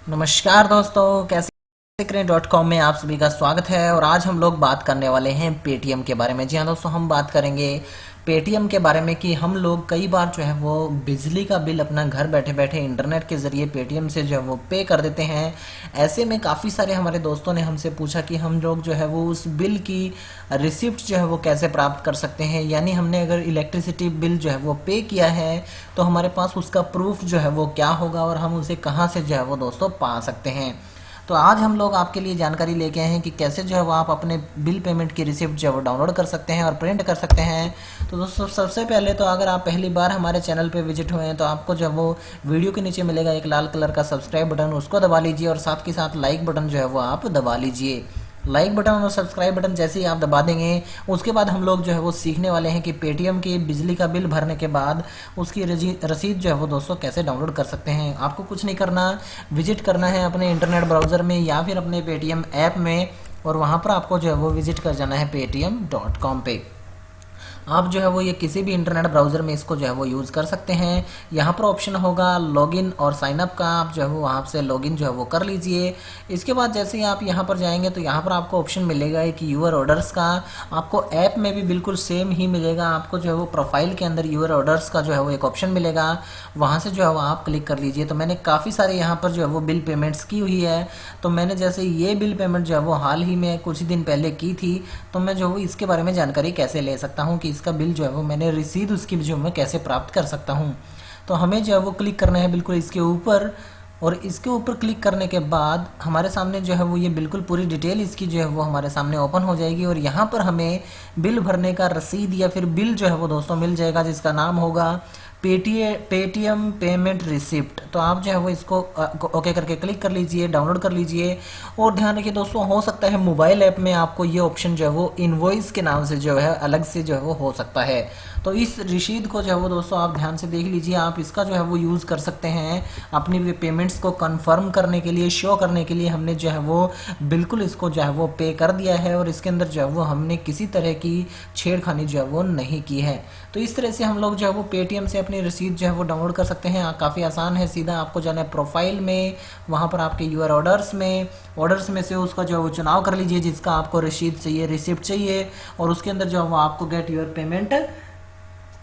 नमस्कार दोस्तों, कैसे करें .com में आप सभी का स्वागत है। और आज हम लोग बात करने वाले हैं पेटीएम के बारे में। जी हाँ दोस्तों, हम बात करेंगे पेटीएम के बारे में कि हम लोग कई बार जो है वो बिजली का बिल अपना घर बैठे बैठे इंटरनेट के ज़रिए पेटीएम से जो है वो पे कर देते हैं। ऐसे में काफ़ी सारे हमारे दोस्तों ने हमसे पूछा कि हम लोग जो है वो उस बिल की रिसिप्ट जो है वो कैसे प्राप्त कर सकते हैं, यानी हमने अगर इलेक्ट्रिसिटी बिल जो है वो पे किया है तो हमारे पास उसका प्रूफ जो है वो क्या होगा और हम उसे कहाँ से जो है वो दोस्तों पा सकते हैं। तो आज हम लोग आपके लिए जानकारी लेके आए हैं कि कैसे जो है वो आप अपने बिल पेमेंट की रिसिप्ट जो है वो डाउनलोड कर सकते हैं और प्रिंट कर सकते हैं। तो दोस्तों, सबसे पहले तो अगर आप पहली बार हमारे चैनल पे विजिट हुए हैं तो आपको जो है वो वीडियो के नीचे मिलेगा एक लाल कलर का सब्सक्राइब बटन, उसको दबा लीजिए और साथ के साथ लाइक बटन जो है वो आप दबा लीजिए। लाइक बटन और सब्सक्राइब बटन जैसे ही आप दबा देंगे उसके बाद हम लोग जो है वो सीखने वाले हैं कि पेटीएम की बिजली का बिल भरने के बाद उसकी रसीद जो है वो दोस्तों कैसे डाउनलोड कर सकते हैं। आपको कुछ नहीं करना, विजिट करना है अपने इंटरनेट ब्राउज़र में या फिर अपने पेटीएम ऐप में, और वहाँ पर आपको जो है वो विजिट कर जाना है paytm.com पे। आप जो है वो ये किसी भी इंटरनेट ब्राउज़र में इसको जो है वो यूज़ कर सकते हैं। यहाँ पर ऑप्शन होगा लॉगिन और साइनअप का, आप जो है वो वहाँ से लॉगिन जो है वो कर लीजिए। इसके बाद जैसे ही आप यहाँ पर जाएंगे तो यहाँ पर आपको ऑप्शन मिलेगा कि यूर ऑर्डर्स का। आपको ऐप में भी बिल्कुल सेम ही मिलेगा। आपको जो है वो प्रोफाइल के अंदर यूर ऑर्डर्स का जो है वो एक ऑप्शन मिलेगा, वहाँ से जो है वो आप क्लिक कर लीजिए। तो मैंने काफ़ी सारे यहाँ पर जो है वो बिल पेमेंट्स की हुई है। तो मैंने जैसे ये बिल पेमेंट जो है वो हाल ही में कुछ दिन पहले की थी, तो मैं जो है वो इसके बारे में जानकारी कैसे ले सकता हूँ कि इसका बिल जो है वो मैंने रसीद उसकी जो मैं कैसे प्राप्त कर सकता हूँ। तो हमें जो है वो क्लिक करना है बिल्कुल इसके ऊपर, और इसके ऊपर क्लिक करने के बाद हमारे सामने जो है वो ये बिल्कुल पूरी डिटेल इसकी जो है वो हमारे सामने ओपन हो जाएगी। और यहाँ पर हमें बिल भरने का रसीद या फिर बिल जो है वो दोस्तों मिल जाएगा, जिसका नाम होगा पेटीएम पेमेंट रिसिप्ट। तो आप जो है वो इसको ओके करके क्लिक कर लीजिए, डाउनलोड कर लीजिए। और ध्यान रखिए दोस्तों, हो सकता है मोबाइल ऐप में आपको ये ऑप्शन जो है वो इनवॉइस के नाम से जो है अलग से जो है वो हो सकता है। तो इस रसीद को जो है वो दोस्तों आप ध्यान से देख लीजिए। आप इसका जो है वो यूज़ कर सकते हैं अपनी पेमेंट्स को कंफर्म करने के लिए, शो करने के लिए। हमने जो है वो बिल्कुल इसको जो है वो पे कर दिया है और इसके अंदर जो है वो हमने किसी तरह की छेड़खानी जो है वो नहीं की है। तो इस तरह से हम लोग जो है वो पेटीएम से अपनी रसीद जो है वो डाउनलोड कर सकते हैं। काफ़ी आसान है, सीधा आपको जाना है प्रोफाइल में, वहाँ पर आपके यूआर ऑर्डर्स में से उसका जो है वो चुनाव कर लीजिए जिसका आपको रसीद चाहिए, रिसिप्ट चाहिए, और उसके अंदर जो है वो आपको get your payment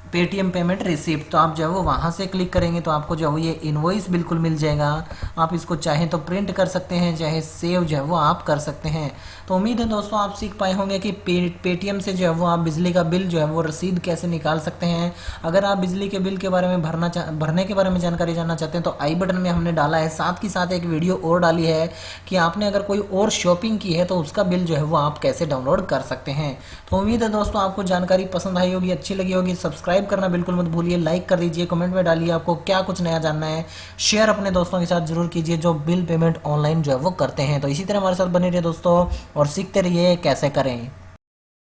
Paytm payment receipt, तो आप जो है वो वहाँ से क्लिक करेंगे तो आपको जो है वो ये इनवॉइस बिल्कुल मिल जाएगा। आप इसको चाहें तो प्रिंट कर सकते हैं, चाहे सेव जो है वो आप कर सकते हैं। तो उम्मीद है दोस्तों आप सीख पाए होंगे कि पेटीएम से जो है वो आप बिजली का बिल जो है वो रसीद कैसे निकाल सकते हैं। अगर आप बिजली के बिल के बारे में भरने के बारे में जानकारी जानना चाहते हैं तो आई बटन में हमने डाला है, साथ ही साथ एक वीडियो और डाली है कि आपने अगर कोई और शॉपिंग की है तो उसका बिल जो है वो आप कैसे डाउनलोड कर सकते हैं। तो उम्मीद है दोस्तों आपको जानकारी पसंद आई होगी, अच्छी लगी होगी। सब्सक्राइब करना बिल्कुल मत भूलिए, लाइक कर दीजिए, कमेंट में डालिए आपको क्या कुछ नया जानना है, शेयर अपने दोस्तों के साथ जरूर कीजिए जो बिल पेमेंट ऑनलाइन जो है वो करते हैं। तो इसी तरह हमारे साथ बने रहिए दोस्तों और सीखते रहिए कैसे करें।